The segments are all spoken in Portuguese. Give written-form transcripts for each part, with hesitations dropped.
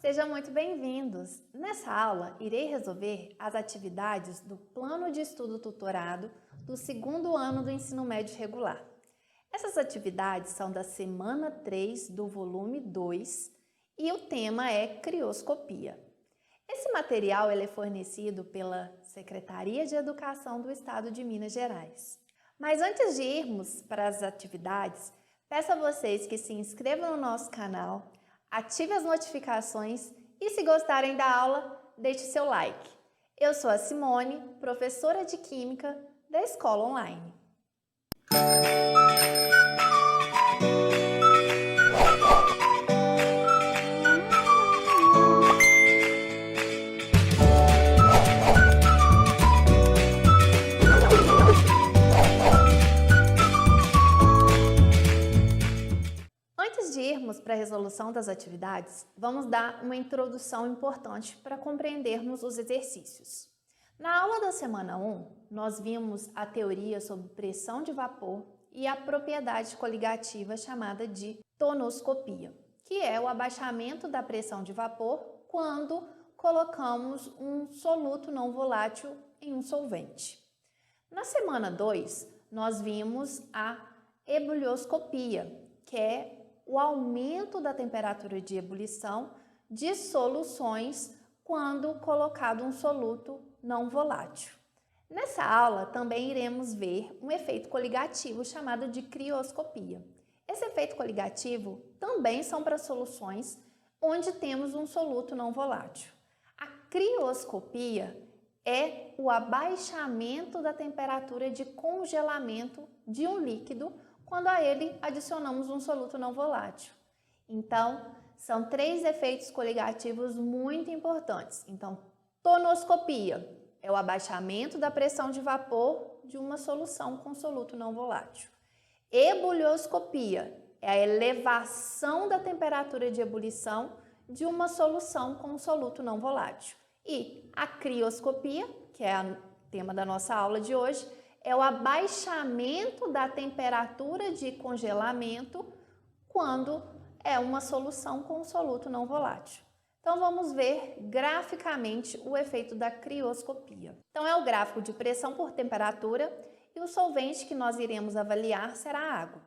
Sejam muito bem-vindos! Nessa aula, irei resolver as atividades do Plano de Estudo Tutorado do segundo ano do Ensino Médio Regular. Essas atividades são da semana 3 do volume 2 e o tema é crioscopia. Esse material é fornecido pela Secretaria de Educação do Estado de Minas Gerais. Mas antes de irmos para as atividades, peço a vocês que se inscrevam no nosso canal, ative as notificações e, se gostarem da aula, deixe seu like. Eu sou a Simone, professora de Química da Escola Online. Antes de irmos para a resolução das atividades, vamos dar uma introdução importante para compreendermos os exercícios. Na aula da semana 1, nós vimos a teoria sobre pressão de vapor e a propriedade coligativa chamada de tonoscopia, que é o abaixamento da pressão de vapor quando colocamos um soluto não volátil em um solvente. Na semana 2, nós vimos a ebulioscopia, que é o aumento da temperatura de ebulição de soluções quando colocado um soluto não volátil. Nessa aula também iremos ver um efeito coligativo chamado de crioscopia. Esse efeito coligativo também são para soluções onde temos um soluto não volátil. A crioscopia é o abaixamento da temperatura de congelamento de um líquido quando a ele adicionamos um soluto não volátil. Então, são 3 efeitos coligativos muito importantes. Então, tonoscopia é o abaixamento da pressão de vapor de uma solução com soluto não volátil. Ebulioscopia é a elevação da temperatura de ebulição de uma solução com soluto não volátil. E a crioscopia, que é o tema da nossa aula de hoje, é o abaixamento da temperatura de congelamento quando é uma solução com soluto não volátil. Então, vamos ver graficamente o efeito da crioscopia. Então, é o gráfico de pressão por temperatura e o solvente que nós iremos avaliar será a água.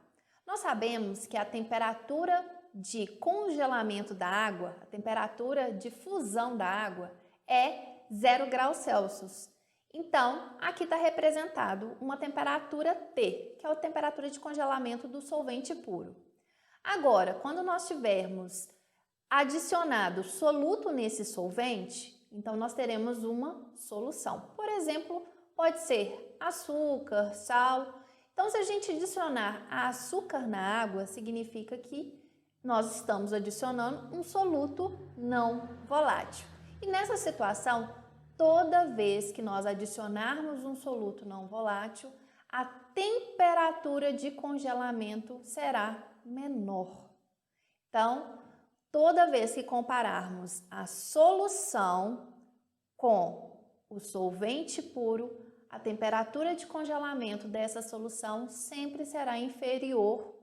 Nós sabemos que a temperatura de congelamento da água, a temperatura de fusão da água, é 0 graus Celsius. Então, aqui está representado uma temperatura T, que é a temperatura de congelamento do solvente puro. Agora, quando nós tivermos adicionado soluto nesse solvente, então nós teremos uma solução. Por exemplo, pode ser açúcar, sal. Então, se a gente adicionar açúcar na água, significa que nós estamos adicionando um soluto não volátil. E nessa situação, toda vez que nós adicionarmos um soluto não volátil, a temperatura de congelamento será menor. Então, toda vez que compararmos a solução com o solvente puro, a temperatura de congelamento dessa solução sempre será inferior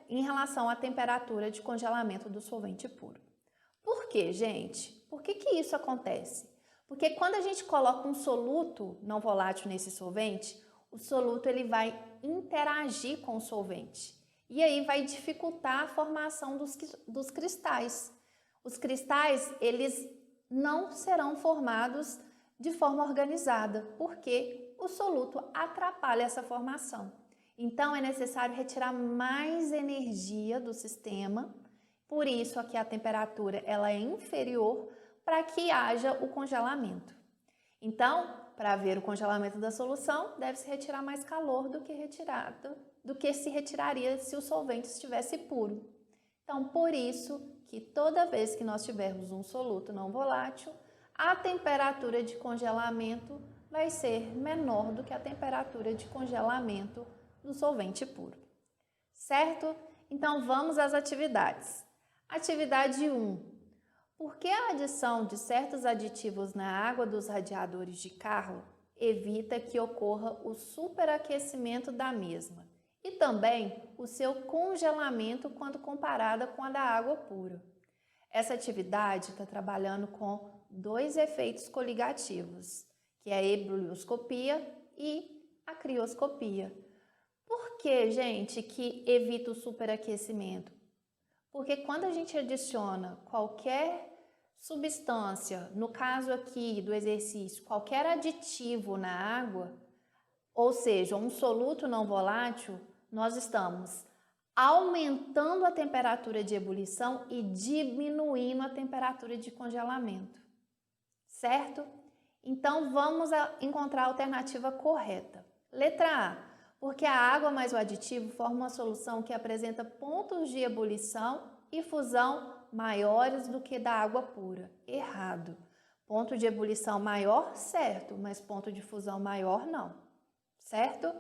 em relação à temperatura de congelamento do solvente puro. Por quê, gente? Por que isso acontece? Porque quando a gente coloca um soluto não volátil nesse solvente, o soluto ele vai interagir com o solvente. E aí vai dificultar a formação dos cristais. Os cristais, eles não serão formados de forma organizada, porque o soluto atrapalha essa formação. Então, é necessário retirar mais energia do sistema, por isso aqui a temperatura ela é inferior para que haja o congelamento. Então, para haver o congelamento da solução, deve-se retirar mais calor do que se retiraria se o solvente estivesse puro. Então, por isso que toda vez que nós tivermos um soluto não volátil, a temperatura de congelamento vai ser menor do que a temperatura de congelamento do solvente puro. Certo? Então, vamos às atividades. Atividade 1. Por que a adição de certos aditivos na água dos radiadores de carro evita que ocorra o superaquecimento da mesma e também o seu congelamento quando comparada com a da água pura? Essa atividade está trabalhando com dois efeitos coligativos, que é a ebulioscopia e a crioscopia. Por que, gente, que evita o superaquecimento? Porque quando a gente adiciona qualquer substância, no caso aqui do exercício, qualquer aditivo na água, ou seja, um soluto não volátil, nós estamos aumentando a temperatura de ebulição e diminuindo a temperatura de congelamento, certo? Então, vamos encontrar a alternativa correta. Letra A, porque a água mais o aditivo formam uma solução que apresenta pontos de ebulição e fusão maiores do que da água pura. Errado. Ponto de ebulição maior, certo, mas ponto de fusão maior, não. Certo?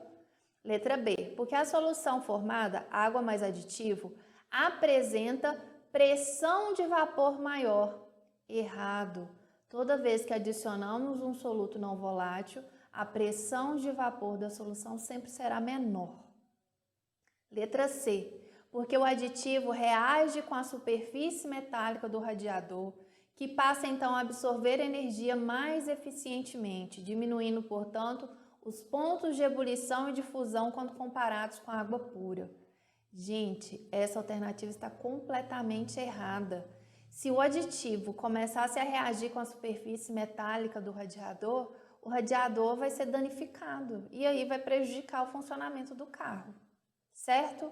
Letra B, porque a solução formada, água mais aditivo, apresenta pressão de vapor maior. Errado. Toda vez que adicionamos um soluto não volátil, a pressão de vapor da solução sempre será menor. Letra C, porque o aditivo reage com a superfície metálica do radiador, que passa então a absorver energia mais eficientemente, diminuindo, portanto, os pontos de ebulição e de fusão quando comparados com a água pura. Gente, essa alternativa está completamente errada. Se o aditivo começasse a reagir com a superfície metálica do radiador, o radiador vai ser danificado e aí vai prejudicar o funcionamento do carro, certo?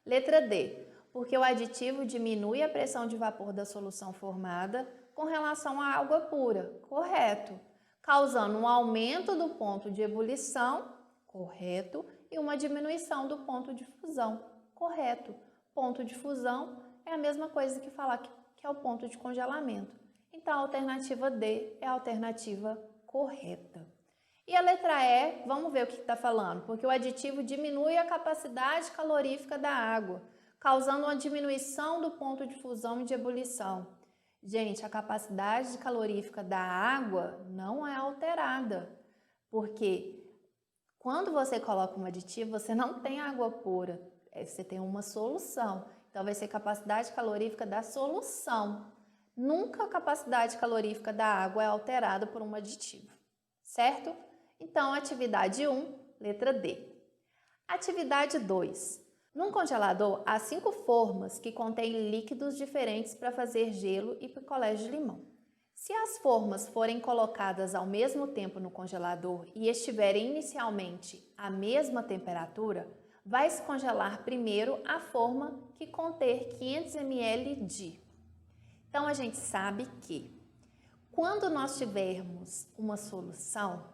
Letra D, porque o aditivo diminui a pressão de vapor da solução formada com relação à água pura, correto, causando um aumento do ponto de ebulição, correto, e uma diminuição do ponto de fusão, correto. Ponto de fusão é a mesma coisa que falar que é o ponto de congelamento. Então, a alternativa D é a alternativa correta. E a letra E, vamos ver o que está falando, porque o aditivo diminui a capacidade calorífica da água, causando uma diminuição do ponto de fusão e de ebulição. Gente, a capacidade calorífica da água não é alterada, porque quando você coloca um aditivo, você não tem água pura, você tem uma solução. Então, vai ser capacidade calorífica da solução. Nunca a capacidade calorífica da água é alterada por um aditivo, certo? Então, atividade 1, letra D. Atividade 2. Num congelador, há 5 formas que contêm líquidos diferentes para fazer gelo e picolés de limão. Se as formas forem colocadas ao mesmo tempo no congelador e estiverem inicialmente à mesma temperatura, vai se congelar primeiro a forma que conter 500 ml de. Então, a gente sabe que quando nós tivermos uma solução,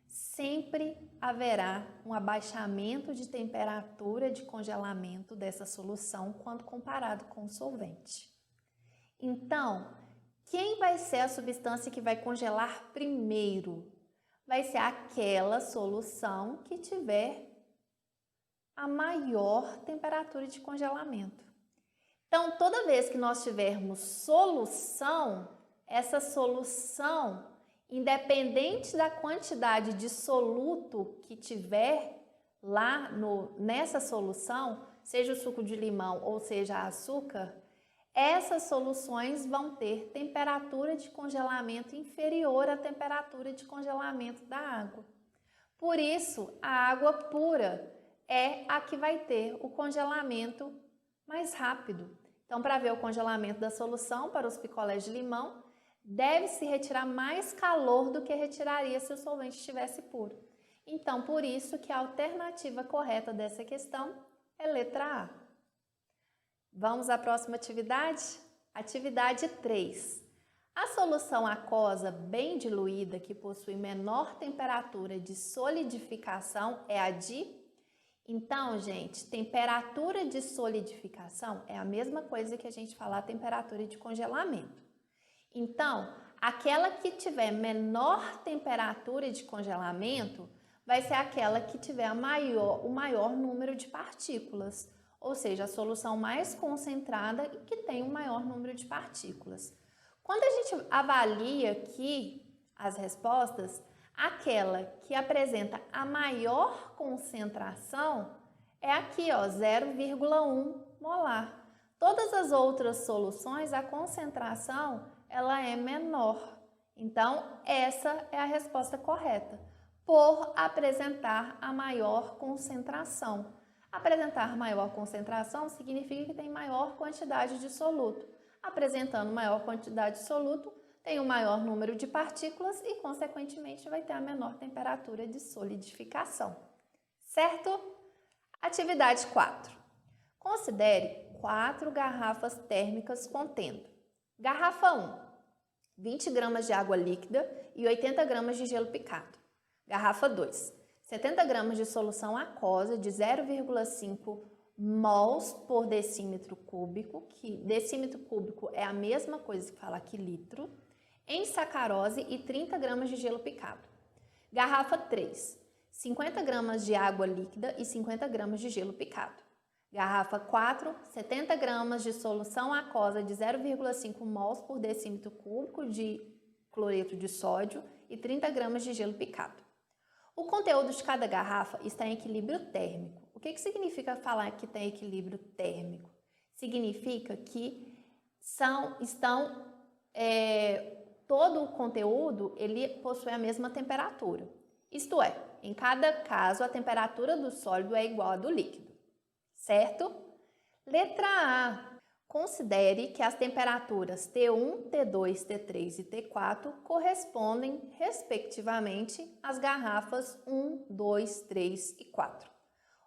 sempre haverá um abaixamento de temperatura de congelamento dessa solução quando comparado com o solvente. Então, quem vai ser a substância que vai congelar primeiro? Vai ser aquela solução que tiver a maior temperatura de congelamento. Então, toda vez que nós tivermos solução, essa solução, independente da quantidade de soluto que tiver lá nessa solução, seja o suco de limão ou seja açúcar, essas soluções vão ter temperatura de congelamento inferior à temperatura de congelamento da água. Por isso, a água pura é a que vai ter o congelamento mais rápido. Então, para ver o congelamento da solução para os picolés de limão, deve-se retirar mais calor do que retiraria se o solvente estivesse puro. Então, por isso que a alternativa correta dessa questão é letra A. Vamos à próxima atividade? Atividade 3. A solução aquosa bem diluída que possui menor temperatura de solidificação é a de... Então, gente, temperatura de solidificação é a mesma coisa que a gente falar temperatura de congelamento. Então, aquela que tiver menor temperatura de congelamento vai ser aquela que tiver o maior número de partículas, ou seja, a solução mais concentrada e que tem o maior número de partículas. Quando a gente avalia aqui as respostas, aquela que apresenta a maior concentração é aqui, ó, 0,1 molar. Todas as outras soluções, a concentração, ela é menor. Então, essa é a resposta correta, por apresentar a maior concentração. Apresentar maior concentração significa que tem maior quantidade de soluto. Apresentando maior quantidade de soluto, tem um maior número de partículas e, consequentemente, vai ter a menor temperatura de solidificação. Certo? Atividade 4. Considere 4 garrafas térmicas contendo: garrafa 1, 20 gramas de água líquida e 80 gramas de gelo picado. Garrafa 2, 70 gramas de solução aquosa de 0,5 mols por decímetro cúbico, que decímetro cúbico é a mesma coisa que falar que litro, em sacarose e 30 gramas de gelo picado. Garrafa 3, 50 gramas de água líquida e 50 gramas de gelo picado. Garrafa 4, 70 gramas de solução aquosa de 0,5 mols por decímetro cúbico de cloreto de sódio e 30 gramas de gelo picado. O conteúdo de cada garrafa está em equilíbrio térmico. O que significa falar que tem equilíbrio térmico? Significa que todo o conteúdo ele possui a mesma temperatura. Isto é, em cada caso, a temperatura do sólido é igual à do líquido. Certo? Letra A. Considere que as temperaturas T1, T2, T3 e T4 correspondem, respectivamente, às garrafas 1, 2, 3 e 4.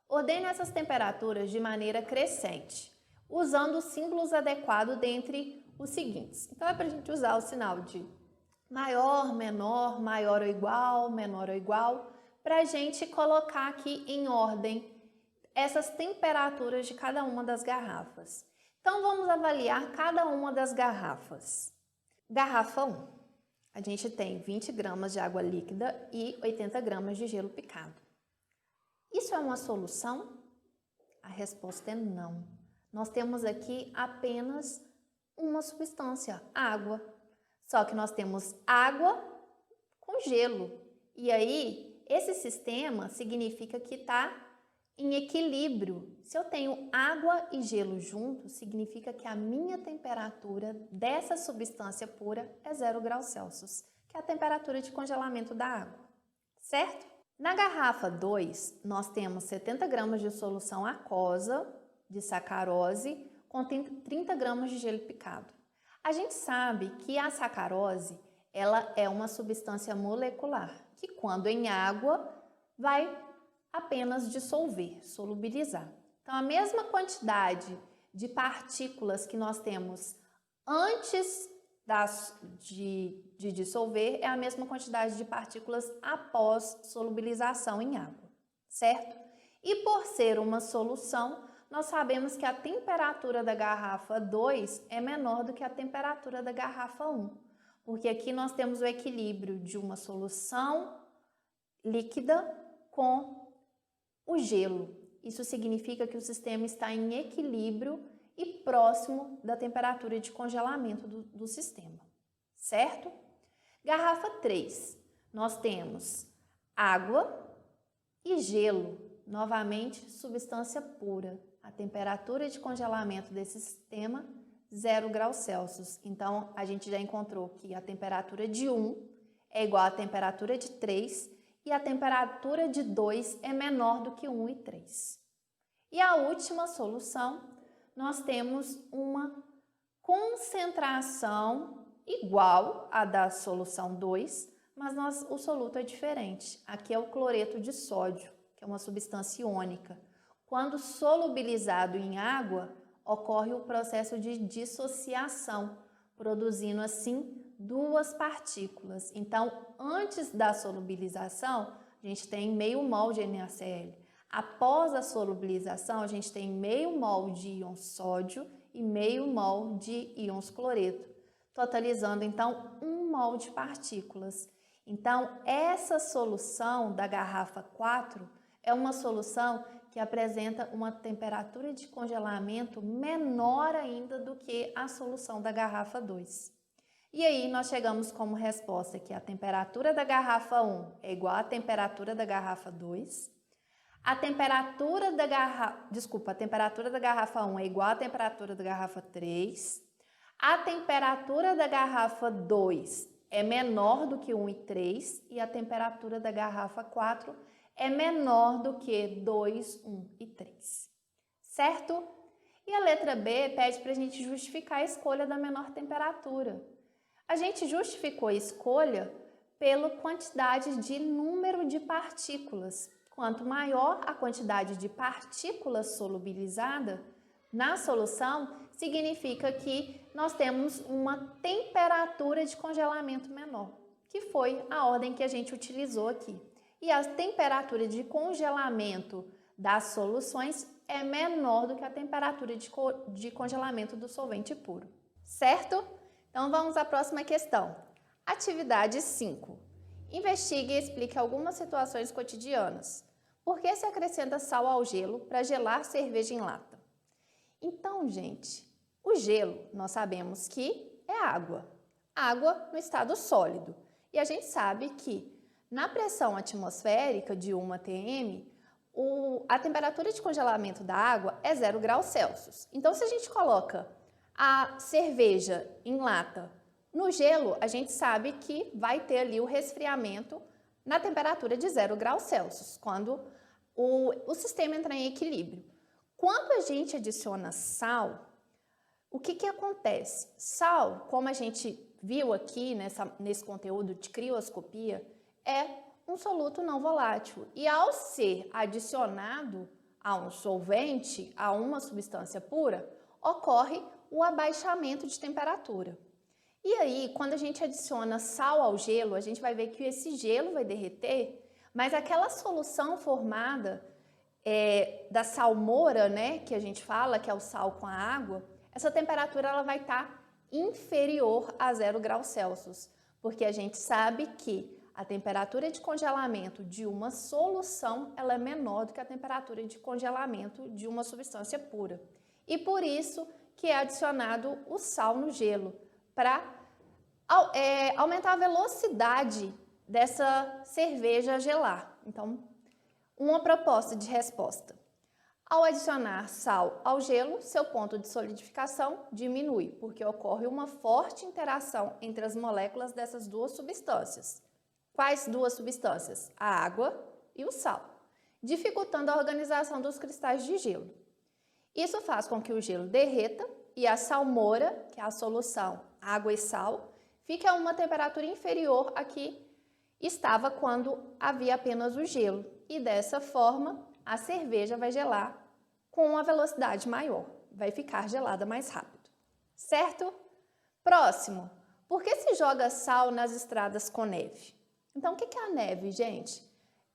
Ordene essas temperaturas de maneira crescente, usando os símbolos adequados dentre os seguintes. Então, é para a gente usar o sinal de maior, menor, maior ou igual, menor ou igual, para a gente colocar aqui em ordem essas temperaturas de cada uma das garrafas. Então, vamos avaliar cada uma das garrafas. Garrafa 1, a gente tem 20 gramas de água líquida e 80 gramas de gelo picado. Isso é uma solução? A resposta é não. Nós temos aqui apenas uma substância, água. Só que nós temos água com gelo. E aí, esse sistema significa que está em equilíbrio. Se eu tenho água e gelo juntos, significa que a minha temperatura dessa substância pura é 0 graus Celsius, que é a temperatura de congelamento da água, certo? Na garrafa 2, nós temos 70 gramas de solução aquosa de sacarose com 30 gramas de gelo picado. A gente sabe que a sacarose, ela é uma substância molecular, que quando em água vai apenas dissolver, solubilizar. Então, a mesma quantidade de partículas que nós temos antes de dissolver é a mesma quantidade de partículas após solubilização em água, certo? E por ser uma solução, nós sabemos que a temperatura da garrafa 2 é menor do que a temperatura da garrafa 1, porque aqui nós temos o equilíbrio de uma solução líquida com o gelo. Isso significa que o sistema está em equilíbrio e próximo da temperatura de congelamento do sistema, certo? Garrafa 3, nós temos água e gelo, novamente substância pura. A temperatura de congelamento desse sistema, 0 graus Celsius. Então, a gente já encontrou que a temperatura de 1 é igual à temperatura de 3 e a temperatura de 2 é menor do que 1 e 3. E a última solução, nós temos uma concentração igual à da solução 2, mas o soluto é diferente. Aqui é o cloreto de sódio, que é uma substância iônica. Quando solubilizado em água, ocorre o processo de dissociação, produzindo assim duas partículas. Então, antes da solubilização, a gente tem meio mol de NaCl. Após a solubilização, a gente tem meio mol de íon sódio e meio mol de íons cloreto, totalizando então 1 mol de partículas. Então, essa solução da garrafa 4 é uma solução que apresenta uma temperatura de congelamento menor ainda do que a solução da garrafa 2. E aí nós chegamos como resposta que a temperatura da garrafa 1 é igual à temperatura da garrafa 2, a temperatura da garrafa 1 é igual à temperatura da garrafa 3, a temperatura da garrafa 2 é menor do que 1 e 3 e a temperatura da garrafa 4 é menor do que 2, 1 e 3, certo? E a letra B pede para a gente justificar a escolha da menor temperatura. A gente justificou a escolha pela quantidade de número de partículas. Quanto maior a quantidade de partículas solubilizada na solução, significa que nós temos uma temperatura de congelamento menor, que foi a ordem que a gente utilizou aqui. E a temperatura de congelamento das soluções é menor do que a temperatura de congelamento do solvente puro, certo? Então vamos à próxima questão. Atividade 5. Investigue e explique algumas situações cotidianas. Por que se acrescenta sal ao gelo para gelar cerveja em lata? Então, gente, o gelo nós sabemos que é água no estado sólido. E a gente sabe que na pressão atmosférica de 1 atm, a temperatura de congelamento da água é 0 graus Celsius. Então, se a gente coloca a cerveja em lata no gelo, a gente sabe que vai ter ali o resfriamento na temperatura de 0 graus Celsius, quando o sistema entra em equilíbrio. Quando a gente adiciona sal, o que acontece? Sal, como a gente viu aqui nesse conteúdo de crioscopia, é um soluto não volátil. E ao ser adicionado a um solvente, a uma substância pura, ocorre o abaixamento de temperatura. E aí, quando a gente adiciona sal ao gelo, a gente vai ver que esse gelo vai derreter, mas aquela solução formada da salmoura, né, que a gente fala, que é o sal com a água, essa temperatura ela vai estar inferior a 0 graus Celsius, porque a gente sabe que a temperatura de congelamento de uma solução ela é menor do que a temperatura de congelamento de uma substância pura. E por isso que é adicionado o sal no gelo, para aumentar a velocidade dessa cerveja gelar. Então, uma proposta de resposta. Ao adicionar sal ao gelo, seu ponto de solidificação diminui, porque ocorre uma forte interação entre as moléculas dessas duas substâncias. Quais duas substâncias? A água e o sal, dificultando a organização dos cristais de gelo. Isso faz com que o gelo derreta e a salmoura, que é a solução água e sal, fique a uma temperatura inferior à que estava quando havia apenas o gelo. E dessa forma, a cerveja vai gelar com uma velocidade maior, vai ficar gelada mais rápido, certo? Próximo, por que se joga sal nas estradas com neve? Então, o que é a neve, gente?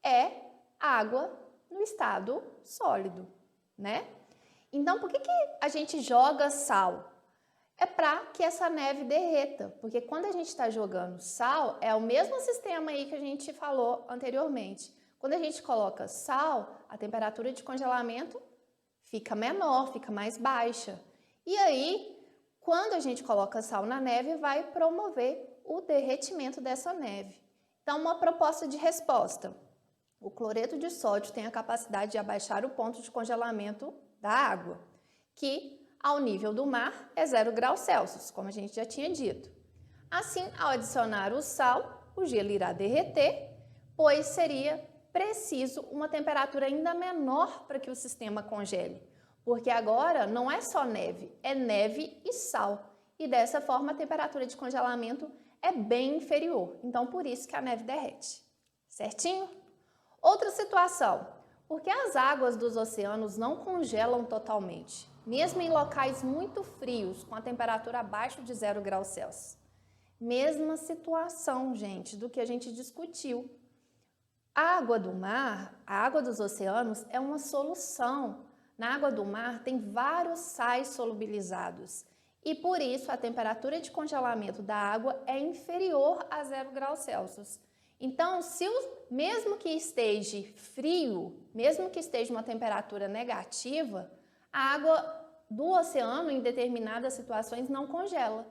É água no estado sólido, né? Então, por que a gente joga sal? É para que essa neve derreta, porque quando a gente está jogando sal, é o mesmo sistema aí que a gente falou anteriormente. Quando a gente coloca sal, a temperatura de congelamento fica menor, fica mais baixa. E aí, quando a gente coloca sal na neve, vai promover o derretimento dessa neve. Então, uma proposta de resposta. O cloreto de sódio tem a capacidade de abaixar o ponto de congelamento da água, que ao nível do mar é 0 graus Celsius, como a gente já tinha dito. Assim, ao adicionar o sal, o gelo irá derreter, pois seria preciso uma temperatura ainda menor para que o sistema congele, porque agora não é só neve, é neve e sal. E dessa forma a temperatura de congelamento é bem inferior, então por isso que a neve derrete, certinho? Outra situação, porque as águas dos oceanos não congelam totalmente, mesmo em locais muito frios, com a temperatura abaixo de 0 graus Celsius. Mesma situação, gente, do que a gente discutiu. A água do mar, a água dos oceanos é uma solução. Na água do mar tem vários sais solubilizados e por isso a temperatura de congelamento da água é inferior a 0 graus Celsius. Então, mesmo que esteja frio, mesmo que esteja uma temperatura negativa, a água do oceano em determinadas situações não congela.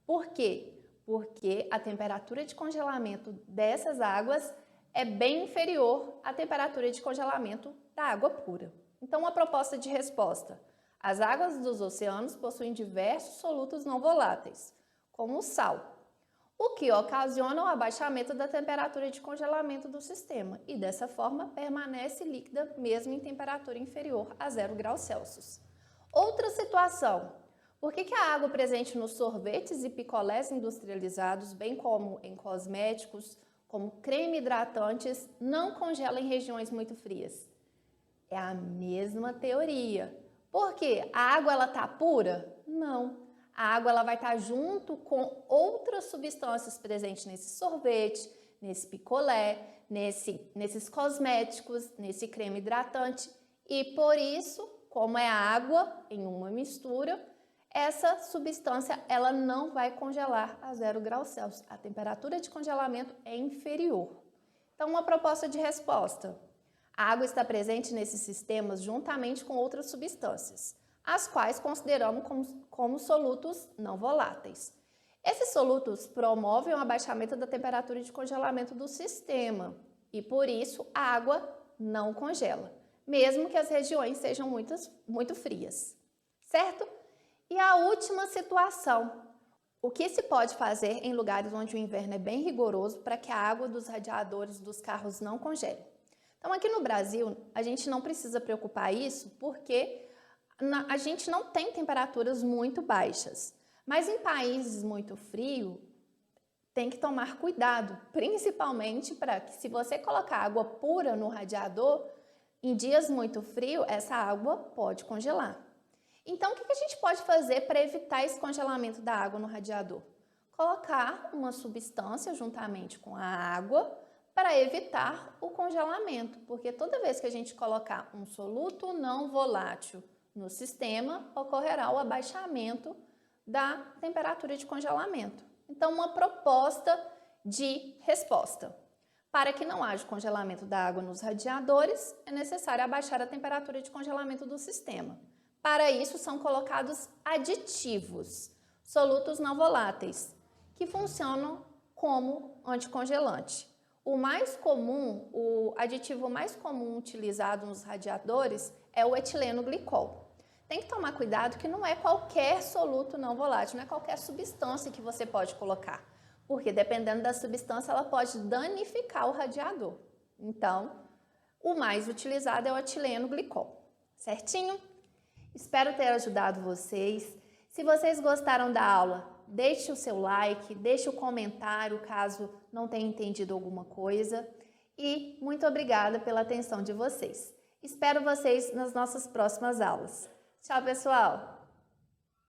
Por quê? Porque a temperatura de congelamento dessas águas é bem inferior à temperatura de congelamento da da água pura. Então, uma proposta de resposta. As águas dos oceanos possuem diversos solutos não voláteis, como o sal, o que ocasiona o abaixamento da temperatura de congelamento do sistema e, dessa forma, permanece líquida mesmo em temperatura inferior a 0 graus Celsius. Outra situação. Por que a água presente nos sorvetes e picolés industrializados, bem como em cosméticos, como creme hidratantes, não congela em regiões muito frias? É a mesma teoria. Por quê? A água está pura? Não. A água ela vai estar junto com outras substâncias presentes nesse sorvete, nesse picolé, nesses cosméticos, nesse creme hidratante. E por isso, como é água em uma mistura, essa substância ela não vai congelar a 0 graus Celsius. A temperatura de congelamento é inferior. Então, uma proposta de resposta. A água está presente nesses sistemas juntamente com outras substâncias, as quais consideramos como solutos não voláteis. Esses solutos promovem o abaixamento da temperatura de congelamento do sistema e, por isso, a água não congela, mesmo que as regiões sejam muito frias, certo? E a última situação. O que se pode fazer em lugares onde o inverno é bem rigoroso para que a água dos radiadores dos carros não congele? Então, aqui no Brasil, a gente não precisa preocupar isso porque a gente não tem temperaturas muito baixas. Mas em países muito frios, tem que tomar cuidado, principalmente para que se você colocar água pura no radiador, em dias muito frios, essa água pode congelar. Então, o que a gente pode fazer para evitar esse congelamento da água no radiador? Colocar uma substância juntamente com a água para evitar o congelamento, porque toda vez que a gente colocar um soluto não volátil no sistema, ocorrerá o abaixamento da temperatura de congelamento. Então, uma proposta de resposta. Para que não haja congelamento da água nos radiadores, é necessário abaixar a temperatura de congelamento do sistema. Para isso, são colocados aditivos, solutos não voláteis, que funcionam como anticongelante. O aditivo mais comum utilizado nos radiadores é o etileno glicol. Tem que tomar cuidado que não é qualquer soluto não volátil, não é qualquer substância que você pode colocar, porque dependendo da substância ela pode danificar o radiador. Então, o mais utilizado é o etileno glicol, certinho? Espero ter ajudado vocês. Se vocês gostaram da aula, deixe o seu like, deixe o comentário caso não tenha entendido alguma coisa. E muito obrigada pela atenção de vocês. Espero vocês nas nossas próximas aulas. Tchau, pessoal!